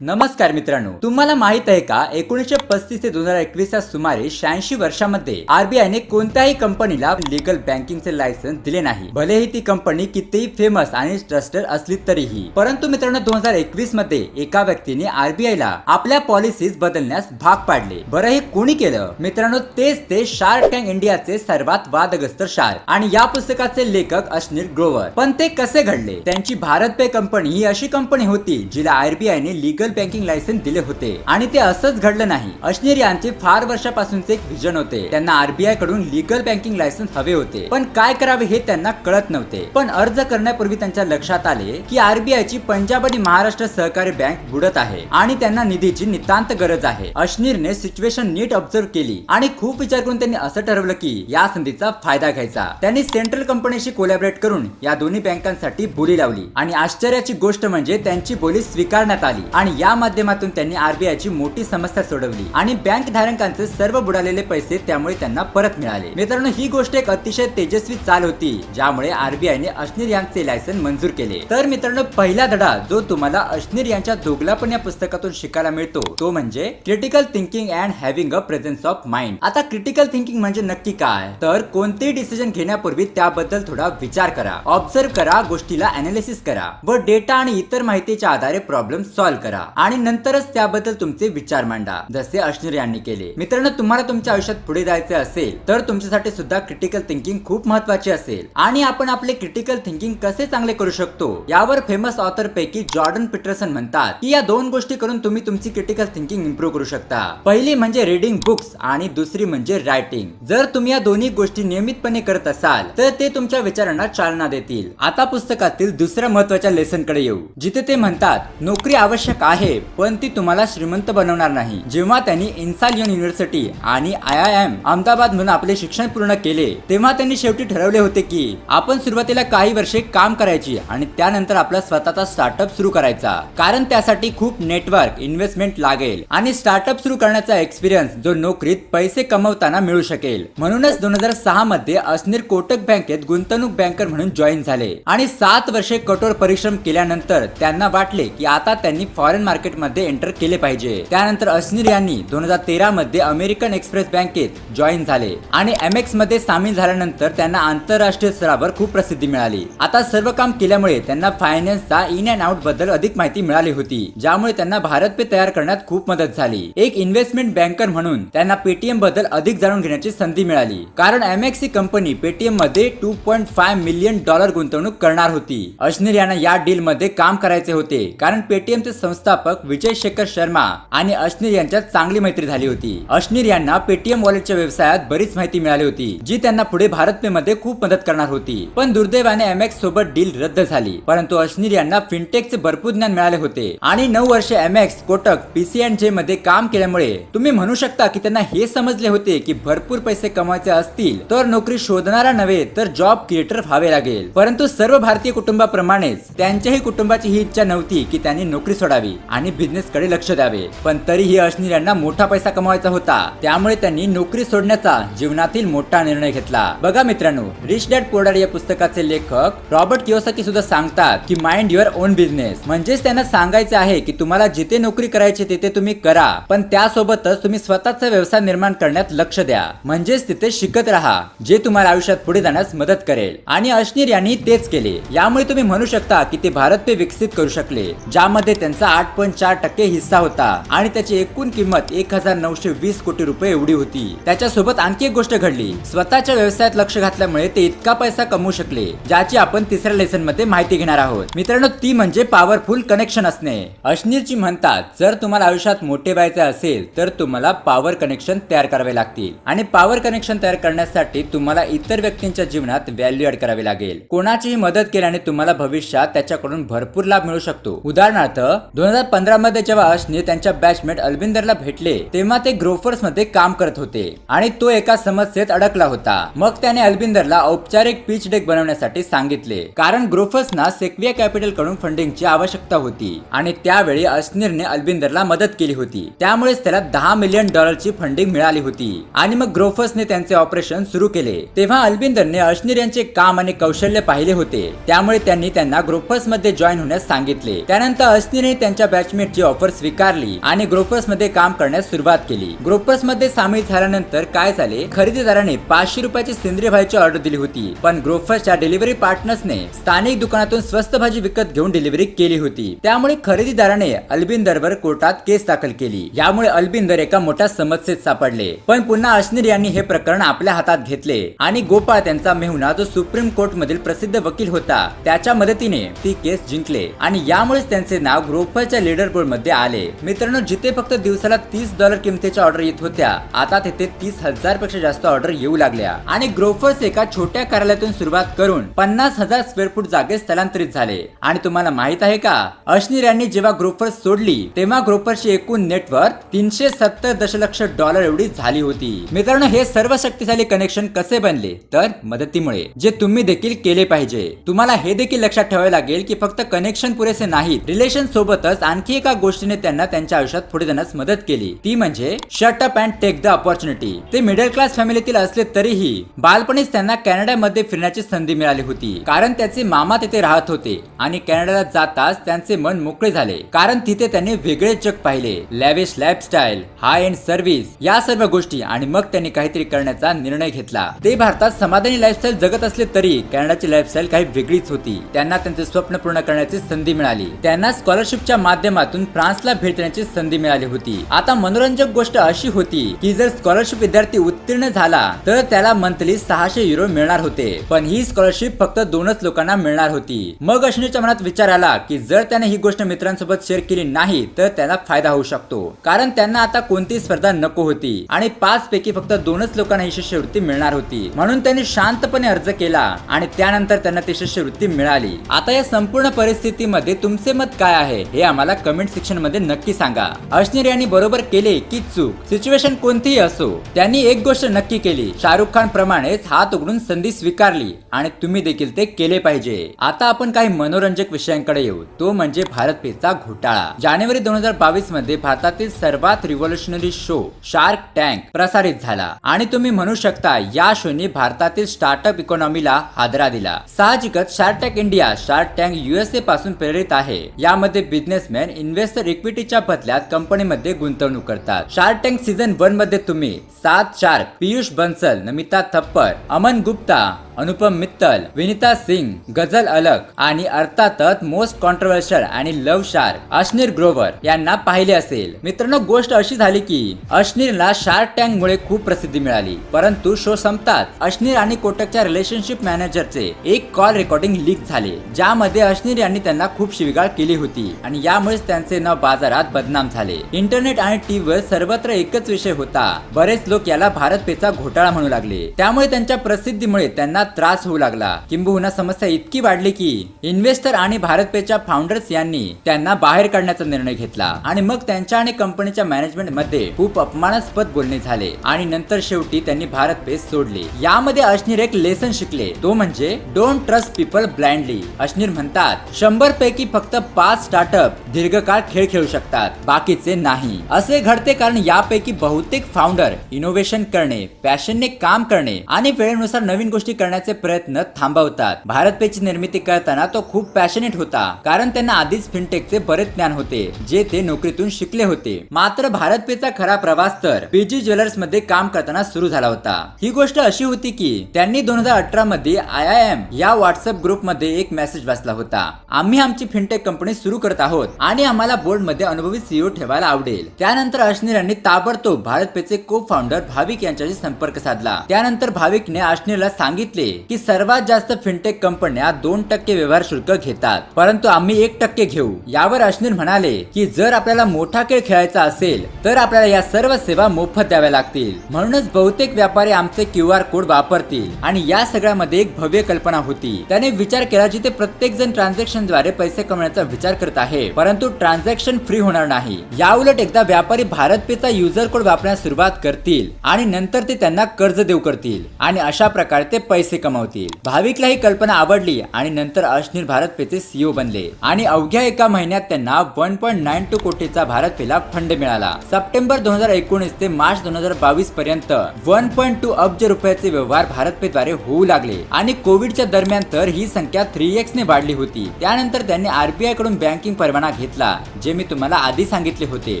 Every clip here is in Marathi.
नमस्कार मित्रांनो, तुम्हाला माहित आहे का 1935 ते 2021 या सुमारे 86 वर्षांमध्ये आरबीआयने कोणत्याही कंपनीला लीगल बँकिंगचे लायसन्स दिले नाही, भलेही ती कंपनी कितीही फेमस आणि ट्रस्टेड असली तरीही. परंतु मित्रांनो, 2021 मध्ये एका व्यक्तीने आरबीआयला आपल्या पॉलिसीज बदलण्यास भाग पाडले. बरं, हे कोणी केलं? मित्रांनो, तेच ते शार्क टँक इंडियाचे सर्वात वादग्रस्त शार्क आणि या पुस्तकाचे लेखक अश्नीर ग्रोवर. पण ते कसे घडले? त्यांची भारत पे कंपनी ही अशी कंपनी होती जिला आरबीआयने लीगल बँकिंग लायसन्स दिले होते आणि ते असंच घडलं नाही. अश्नीर यांचे फार वर्षापासूनचे एक विजन होते. त्यांना आरबीआय कडून लीगल बँकिंग लायसन्स हवे होते, पण काय करावे हे त्यांना कळत नव्हते. पण अर्ज करण्यापूर्वी त्यांच्या लक्षात आले की आरबीआयची पंजाब आणि महाराष्ट्र सहकारी बँक बुडत आहे आणि त्यांना निधीची नितांत गरज आहे. अश्नीरने सिच्युएशन नीट ऑब्झर्व केली आणि खूप विचार करून त्यांनी असं ठरवलं की या संधीचा फायदा घ्यायचा. त्यांनी सेंट्रल कंपनीशी कोलॅबोरेट करून या दोन्ही बँकांसाठी बोली लावली आणि आश्चर्याची गोष्ट म्हणजे त्यांची बोली स्वीकारण्यात आली आणि या माध्यमातून त्यांनी आरबीआयची मोठी समस्या सोडवली आणि बँक धारकांचे सर्व बुडालेले पैसे त्यामुळे त्यांना परत मिळाले. मित्रांनो, ही गोष्ट एक अतिशय तेजस्वी चाल होती ज्यामुळे आरबीआयने अश्नीर यांचे लायसन्स मंजूर केले. तर मित्रांनो, पहिला धडा जो तुम्हाला अश्नीर यांच्या दोघलापण या पुस्तकातून शिकायला मिळतो तो म्हणजे critical thinking and having a presence of mind. आता क्रिटिकल थिंकिंग म्हणजे नक्की काय? तर कोणतेही डिसिजन घेण्यापूर्वी त्याबद्दल थोडा विचार करा, ऑब्झर्व करा, गोष्टीला अनालिसिस करा व डेटा आणि इतर माहितीच्या आधारे प्रॉब्लेम सॉल्व्ह करा आणि नंतरच त्याबद्दल तुमचे विचार मांडा, जसे अश्नीर यांनी केले. मित्रांनो, तुम्हाला तुमच्या आयुष्यात पुढे जायचे असेल तर तुमच्यासाठी सुद्धा क्रिटिकल थिंकिंग खूप महत्त्वाची असेल. आणि आपण आपले क्रिटिकल थिंकिंग कसे चांगले करू शकतो यावर फेमस ऑथर पैकी जॉर्डन पीटरसन म्हणतात की या दोन गोष्टी करून तुम्ही तुमची क्रिटिकल थिंकिंग इम्प्रूव्ह करू शकता. पहिली म्हणजे रीडिंग बुक्स आणि दुसरी म्हणजे रायटिंग. जर तुम्ही या दोन्ही गोष्टी नियमितपणे करत असाल तर ते तुमच्या विचारांना चालना देतील. आता पुस्तकातील दुसऱ्या महत्त्वाच्या लेसन कडे येऊ, जिथे ते म्हणतात नोकरी आवश्यक आहे पण ती तुम्हाला श्रीमंत बनवणार नाही. जेव्हा त्यांनी इन्सालियन युनिव्हर्सिटी आणि IIM अहमदाबाद म्हणून आपले शिक्षण पूर्ण केले तेव्हा त्यांनी शेवटी ठरवले होते की आपण सुरुवातीला काही वर्षे काम करायची आणि त्यानंतर आपला स्वतःचा स्टार्टअप सुरू करायचा, कारण त्यासाठी खूप नेटवर्क इन्व्हेस्टमेंट लागेल आणि स्टार्टअप सुरू करण्याचा एक्सपिरियन्स जो नोकरीत पैसे कमवताना मिळू शकेल. म्हणूनच 2006 मध्ये अश्नीर कोटक बँकेत गुंतवणूक बँकर म्हणून जॉईन झाले आणि 7 वर्षे कठोर परिश्रम केल्यानंतर त्यांना वाटले की आता त्यांनी फॉरेन मार्केटमध्ये एंटर केले पाहिजे. त्यानंतर अश्नीर यांनी 2013 मध्ये अमेरिकन एक्सप्रेस बँकेत जॉईन झाले आणि MX मध्ये सामील झाल्यानंतर त्यांना आंतरराष्ट्रीय स्तरावर खूप प्रसिद्धी मिळाली. आता सर्व काम केल्यामुळे त्यांना फायनान्सचा इन अँड आउट बद्दल अधिक माहिती मिळाली होती, ज्यामुळे त्यांना भारत पे तयार करण्यात खूप मदत झाली. एक इन्व्हेस्टमेंट बँकर म्हणून त्यांना पेटीएम बद्दल अधिक जाणून घेण्याची संधी मिळाली, कारण MX ही कंपनी पेटीएम मध्ये $2.5 मिलियन गुंतवणूक करणार होती. अश्नीर यांना या डील मध्ये काम करायचे होते कारण पेटीएमचे संस्थापक विजय शेखर शर्मा आणि अश्नीर यांच्यात चांगली मैत्री झाली होती. अश्नीर यांना पेटीएम वॉलेटच्या व्यवसायात बरीच माहिती मिळाली होती जी त्यांना पुढे भारत पे मध्ये खूप मदत करणार होती. पण दुर्दैवाने MX सोबत डील रद्द झाली. परंतु अश्नीर यांना फिनटेकचे भरपूर ज्ञान मिळाले होते आणि 9 वर्षे MX कोटक PCJ मध्ये काम केल्यामुळे तुम्ही म्हणू शकता की त्यांना हे समजले होते की भरपूर पैसे कमवायचे असतील तर नोकरी शोधणारा नव्हे तर जॉब क्रिएटर व्हावे लागेल. परंतु सर्व भारतीय कुटुंबाप्रमाणेच त्यांच्याही कुटुंबाची ही इच्छा नव्हती की त्यांनी नोकरी सोडावी आणि बिझनेस कडे लक्ष द्यावे. पण तरीही अश्नीर यांना मोठा पैसा कमवायचा होता, त्यामुळे त्यांनी नोकरी सोडण्याचा जीवनातील मोठा निर्णय घेतला. बघा मित्रांनो, रिच डॅड पुअर डॅड या पुस्तकाचे लेखक रॉबर्ट कियोसाकी सुद्धा सांगतात की माइंड युअर ओन बिझनेस. म्हणजेच त्यांना सांगायचे आहे की तुम्हाला जिथे नोकरी करायची तिथे तुम्ही करा, पण त्यासोबतच तुम्ही स्वतःचा व्यवसाय निर्माण करण्यात लक्ष द्या. म्हणजेच तिथे शिकत राहा, जे तुम्हाला आयुष्यात पुढे जाण्यास मदत करेल. आणि अश्नीर यांनी तेच केले. यामुळे तुम्ही म्हणू शकता की ते भारत पे विकसित करू शकले, ज्यामध्ये त्यांचा 8.4% हिस्सा होता आणि त्याची एकूण किंमत 1920 कोटी रुपये एवढी होती. त्याच्यासोबत आणखी एक गोष्ट घडली. स्वतःच्या व्यवसायात लक्ष घातल्यामुळे ते इतका पैसा कमवू शकले, ज्याची आपण तिसऱ्या लेसन मध्ये माहिती घेणार आहोत. मित्रांनो, ती म्हणजे पॉवरफुल कनेक्शन असणे. अश्नीरजी म्हणतात, जर तुम्हाला आयुष्यात मोठे व्हायचे असेल तर तुम्हाला पॉवर कनेक्शन तयार करावे लागतील आणि पॉवर कनेक्शन तयार करण्यासाठी तुम्हाला इतर व्यक्तींच्या जीवनात व्हॅल्यू ऍड करावी लागेल. कोणाचीही मदत केल्याने तुम्हाला भविष्यात त्याच्याकडून भरपूर लाभ मिळू शकतो. उदाहरणार्थ 2015 मध्ये जेव्हा अश्नीर त्यांच्या बॅचमेट अल्बिंदरला भेटले तेव्हा ते ग्रोफर्स मध्ये काम करत होते आणि तो एका समस्येत अडकला होता. मग त्याने अल्बिंदरला औपचारिक पिच डेक बनवण्यासाठी सांगितले, कारण ग्रोफर्सना सेक्विया कॅपिटल कडून फंडिंगची आवश्यकता होती आणि त्यावेळी अश्नीरने अल्बिंदरला मदत केली होती. त्यामुळेच त्याला $10 मिलियन फंडिंग मिळाली होती आणि मग ग्रोफर्सने त्यांचे ऑपरेशन सुरू केले. तेव्हा अल्बिंदरने अश्नीर यांचे काम आणि कौशल्य पाहिले होते, त्यामुळे त्यांनी त्यांना ग्रोफर्स मध्ये जॉईन होण्यास सांगितले. त्यानंतर अश्नीरने त्यांच्या त्यांच्या बॅचमेटची ऑफर स्वीकारली आणि ग्रोफर्स मध्ये काम करण्यास सुरुवात केली. ग्रोफर्स मध्ये सामील झाल्यानंतर काय झाले, खरेदीदाराने 500 रुपयाची सेंद्रिय भाजीची ऑर्डर दिली होती, पण ग्रोफर्सच्या डिलिव्हरी पार्टनर्सने स्थानिक दुकानातून स्वस्त भाजी विकत घेऊन डिलिव्हरी केली होती. त्यामुळे खरेदीदाराने अल्बिंदरवर कोर्टात केस दाखल केली. यामुळे अल्बिंदर एका मोठ्या समस्येत सापडले. पण पुन्हा अश्नीर यांनी हे प्रकरण आपल्या हातात घेतले आणि गोपाळ त्यांचा मेहुणा जो सुप्रीम कोर्ट मधील प्रसिद्ध वकील होता त्याच्या मदतीने ती केस जिंकले आणि यामुळेच त्यांचे नाव ग्रोफर्सच्या लीडर बोर्ड मध्ये आले. मित्रांनो, जिथे फक्त दिवसाला $30 किमतीच्या ऑर्डर येत होत्या, आता तिथे 30,000 पेक्षा जास्त ऑर्डर येऊ लागल्या आणि ग्रोफर्स एका छोट्या कार्यालयातून सुरुवात करून 50,000 स्क्वेअर फूट जागेत स्थलांतरित झाले. आणि तुम्हाला माहित आहे का, अश्नीर यांनी जेव्हा ग्रोफर्स सोडली तेव्हा ग्रोफर्सची एकूण नेटवर्थ $370 दशलक्ष एवढी झाली होती. मित्रांनो, हे सर्व शक्तिशाली कनेक्शन कसे बनले, तर मदतीमुळे, जे तुम्ही देखील केले पाहिजे. तुम्हाला हे देखील लक्षात ठेवावे लागेल की फक्त कनेक्शन पुरेसे नाहीत, रिलेशन सोबतच आणखी एका गोष्टीने त्यांना त्यांच्या आयुष्यात पुढे जाण्यास मदत केली, ती म्हणजे shut up and take the opportunity. ते मिडल क्लास फॅमिलीतील असले तरीही बालपणीच त्यांना कॅनडामध्ये फिरण्याची संधी मिळाली होती, कारण त्याचे मामा तिथे राहत होते आणि कॅनडाला जाताच त्यांचे मन मोकळे झाले, कारण तिथे त्यांनी वेगळे जग पाहिले, लॅविश लाईफस्टाईल, हाय एंड सर्व्हिस, या सर्व गोष्टी. आणि मग त्यांनी काहीतरी करण्याचा निर्णय घेतला. ते भारतात समाधानी लाईफस्टाईल जगत असले तरी कॅनडाची लाईफस्टाईल काही वेगळीच होती. त्यांना त्यांचे स्वप्न पूर्ण करण्याची संधी मिळाली. त्यांना स्कॉलरशिपच्या माध्यमातून फ्रान्सला भेट देण्याची संधी मिळाली होती. आता मनोरंजक गोष्ट अशी होती की जर स्कॉलरशिप विद्यार्थी उत्तीर्ण झाला तर त्याला मंथली €600 मिळणार होते, पण ही स्कॉलरशिप फक्त 2च लोकांना मिळणार होती. मग अश्विनीच्या मनात विचार आला की जर त्याने ही गोष्ट मित्रांसोबत शेअर केली नाही तर त्याला फायदा होऊ शकतो, कारण त्यांना आता कोणतीही स्पर्धा नको होती आणि 5 पैकी फक्त 2च लोकांना ही शिष्यवृत्ती मिळणार होती. म्हणून त्यांनी शांतपणे अर्ज केला आणि त्यानंतर त्यांना ती शिष्यवृत्ती मिळाली. आता या संपूर्ण परिस्थितीमध्ये तुमचे मत काय आहे हे आम्हाला कमेंट सेक्शन मध्ये नक्की सांगा. अश्नीर यांनी बरोबर केले की चूक, सिच्युएशन कोणतीही असो, त्यांनी एक गोष्ट नक्की केली, शाहरुख खान प्रमाणेच हात उघडून संधी स्वीकारली आणि तुम्ही देखील ते केले पाहिजे. आता आपण काही मनोरंजक विषयांकडे येऊ, तो म्हणजे भारत पेचा घोटाळा. जानेवारी 2022 मध्ये भारतातील सर्वात रिव्होल्युशनरी शो शार्क टँक प्रसारित झाला आणि तुम्ही म्हणू शकता या शोने भारतातील स्टार्टअप इकॉनॉमीला हादरा दिला. साहजिकच shark tank India shark tank USA पासून प्रेरित आहे. यामध्ये बिझनेसमॅन इन्व्हेस्टर इक्विटीच्या बदल्यात कंपनीमध्ये गुंतवणूक करतात. शार्क टँक सीझन 1 मध्ये तुम्ही 7 शार्क, पीयूष बंसल, नमिता थप्पर, अमन गुप्ता, अनुपम मित्तल, विनीता सिंग, गझल अलग आणि अर्थातच मोस्ट कॉन्ट्रोवर्शियल आणि लव्ह शार्क अश्नीर ग्रोवर यांना पाहिले असेल. मित्रांनो, गोष्ट अशी झाली की अश्नीरला शार्क टँक मुळे खूप प्रसिद्धी मिळाली, परंतु शो संपताच अश्नीर आणि कोटकच्या रिलेशनशिप मॅनेजरचे एक कॉल रेकॉर्डिंग लीक झाले, ज्यामध्ये अश्नीर यांनी त्यांना खूप शिवीगाळ केली होती आणि यामुळेच त्यांचे नाव बाजारात बदनाम झाले. इंटरनेट आणि टीव्हीवर सर्वत्र एकच विषय होता, बरेच लोक याला भारत पेचा घोटाळा म्हणू लागले. त्यामुळे त्यांच्या प्रसिद्धीमुळे त्यांना त्रास होऊ लागला. किंबहुना समस्या इतकी वाढली की इन्व्हेस्टर आणि भारत पेच्या फाउंडर्स यांनी त्यांना बाहेर काढण्याचा निर्णय घेतला आणि मग त्यांच्या आणि कंपनीच्या मॅनेजमेंट मध्ये खूप अपमानास्पद बोलणे झाले आणि नंतर शेवटी त्यांनी भारत पे सोडले. यामध्ये अश्नीर एक लेसन शिकले, तो म्हणजे don't trust people blindly. Ashneer म्हणतात 100 पैकी फक्त 5 स्टार्टअप दीर्घकाळ खेळ खेळू शकतात, बाकीचे नाही. असे घडते कारण यापैकी बहुतेक फाउंडर इनोव्हेशन करणे, पॅशनने काम करणे आणि वेळेनुसार नवीन गोष्टी करण्याचे प्रयत्न थांबवतात. भारत पेची निर्मिती करताना तो खूप पॅशनेट होता, कारण त्यांना आधीच फिनटेकचे बरेच ज्ञान होते जे ते नोकरीतून शिकले होते. मात्र भारत पेचा खरा प्रवास तर PG ज्वेलर्स मध्ये काम करताना सुरू झाला होता. ही गोष्ट अशी होती की त्यांनी 2018 मध्ये IIM या व्हॉट्सअप ग्रुप मध्ये एक मेसेज वाचला होता, आम्ही आमची फिनटेक कंपनी सुरू करत आहोत आणि आम्हाला बोर्ड मध्ये अनुभवी CEO ठेवायला आवडेल. त्यानंतर अश्नीर यांनी ताबडतोब भारत पेचे को फाउंडर भाविक यांच्याशी संपर्क साधला. त्यानंतर भाविकने अश्नीरला सांगितले की सर्वात जास्त फिनटेक कंपन्या 2% व्यवहार शुल्क घेतात, परंतु आम्ही 1% घेऊ. यावर अश्नीर म्हणाले की जर आपल्याला मोठा खेळ खेळायचा असेल तर आपल्याला या सर्व सेवा मोफत द्याव्या लागतील, म्हणूनच बहुतेक व्यापारी आमचे QR कोड वापरतील आणि या सगळ्यामध्ये एक भव्य कल्पना होती. त्याने विचार केला जिथे प्रत्येक जण ट्रान्झॅक्शन द्वारे पैसे कमवण्याचा विचार करत आहे, परंतु ट्रान्झॅक्शन फ्री होणार नाही. याउलट एकदा व्यापारी भारत पेचा युजर कोड वापरण्यास सुरुवात करतील आणि नंतर ते त्यांना कर्ज देऊ करतील आणि अशा प्रकारे ते पैसे पैसे कमावतील. भाविकला ही कल्पना आवडली आणि नंतर अशनीर भारत पेचे सीईओ बनले आणि अवघ्या एका महिन्यात त्यांना 1.92 कोटीचा भारत पेला फंड मिळाला. सप्टेंबर 2019 ते मार्च 2022 पर्यंत 1.2 अब्ज रुपयाचे व्यवहार भारत पे द्वारे होऊ लागले आणि कोविडच्या दरम्यान तर ही संख्या 3x ने वाढली होती. त्यानंतर त्यांनी आरबीआय कडून बँकिंग परवाना घेतला, जे मी तुम्हाला आधी सांगितले होते,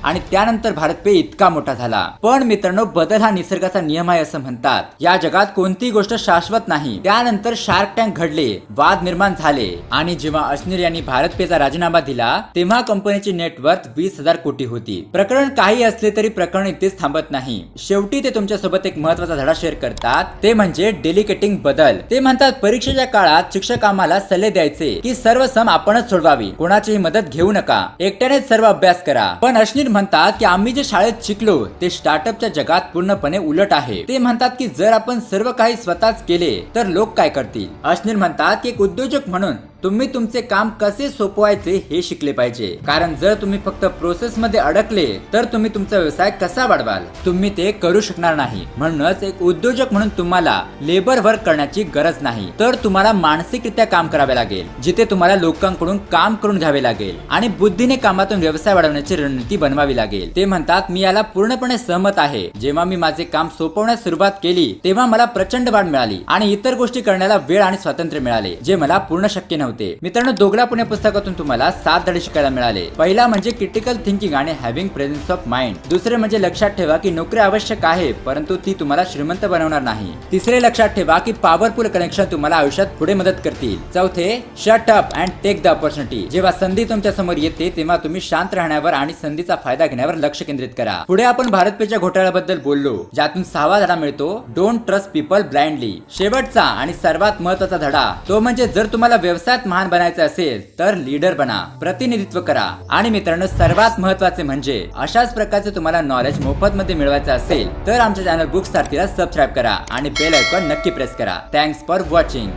आणि त्यानंतर भारत पे इतका मोठा झाला. पण मित्रांनो, बदल हा निसर्गाचा नियम आहे असं म्हणतात. या जगात कोणतीही गोष्ट शाश्वत नाही. त्यानंतर शार्क टँक घडले, वाद निर्माण झाले आणि जेव्हा अशनीर यांनी भारत पेचा राजीनामा दिला तेव्हा कंपनीची नेटवर्थ 20,000 कोटी होती. प्रकरण काही असले तरी प्रकरण इथेच थांबत नाही. शेवटी ते तुमच्या सोबत एक महत्त्वाचा धडा शेअर करतात, ते म्हणजे डेलिकेटिंग बदल. ते म्हणतात, परीक्षेच्या काळात शिक्षक आम्हाला सल्ले द्यायचे की सर्व सम आपणच सोडवावी, कोणाचीही मदत घेऊ नका, एकट्यानेच सर्व अभ्यास करा. पण अशनीर म्हणतात की आम्ही जे शाळेत शिकलो ते स्टार्टअपच्या जगात पूर्णपणे उलट आहे. ते म्हणतात की जर आपण सर्व काही स्वतःच केले तर लोक काय करतील. अशनीर म्हणतात की एक उद्योजक म्हणून तुम्ही तुमचे काम कसे सोपवायचे हे शिकले पाहिजे, कारण जर तुम्ही फक्त प्रोसेस मध्ये अडकले तर तुम्ही तुमचा व्यवसाय कसा वाढवाल, तुम्ही ते करू शकणार नाही. म्हणूनच एक उद्योजक म्हणून तुम्हाला लेबर वर्क करण्याची गरज नाही, तर तुम्हाला मानसिकरित्या काम करावे लागेल, जिथे तुम्हाला लोकांकडून काम करून घ्यावे लागेल आणि बुद्धीने कामातून व्यवसाय वाढवण्याची रणनीती बनवावी लागेल. ते म्हणतात, मी याला पूर्णपणे सहमत आहे. जेव्हा मी माझे काम सोपवण्यास सुरुवात केली तेव्हा मला प्रचंड वाढ मिळाली आणि इतर गोष्टी करण्याला वेळ आणि स्वातंत्र्य मिळाले, जे मला पूर्ण शक्य नव्हते. मित्रांनो, दोघला पुणे पुस्तकातून तुम्हाला 7 धडे शिकायला मिळाले. पहिला म्हणजे क्रिटिकल थिंकिंग आणि हॅव्हिंग प्रेझेन्स ऑफ माइंड. दुसरे म्हणजे लक्षात ठेवा की नोकरी आवश्यक आहे, परंतु ती तुम्हाला श्रीमंत बनवणार नाही. तिसरे, लक्षात ठेवा की पॉवरफुल कनेक्शन तुम्हाला आयुष्यात पुढे मदत करतील. चौथे, shut up and take the opportunity. जेव्हा संधी तुमच्या समोर येते तेव्हा तुम्ही शांत राहण्यावर आणि संधीचा फायदा घेण्यावर लक्ष केंद्रित करा. पुढे आपण भारत पेच्या घोटाळ्याबद्दल बोललो, ज्यातून 6वा धडा मिळतो, डोंट ट्रस्ट पीपल ब्लाइंडली. शेवटचा आणि सर्वात महत्त्वाचा धडा तो म्हणजे जर तुम्हाला व्यवसायात महान बनायचे असेल तर लीडर बना, प्रतिनिधित्व करा. आणि मित्रांनो, सर्वात महत्त्वाचे म्हणजे अशाच प्रकारचे तुम्हाला नॉलेज मोफत मध्ये मिळवायचे असेल तर आमच्या चॅनल बुक्स सारथीला सबस्क्राईब करा आणि बेल आयकॉन नक्की प्रेस करा. Thanks for watching.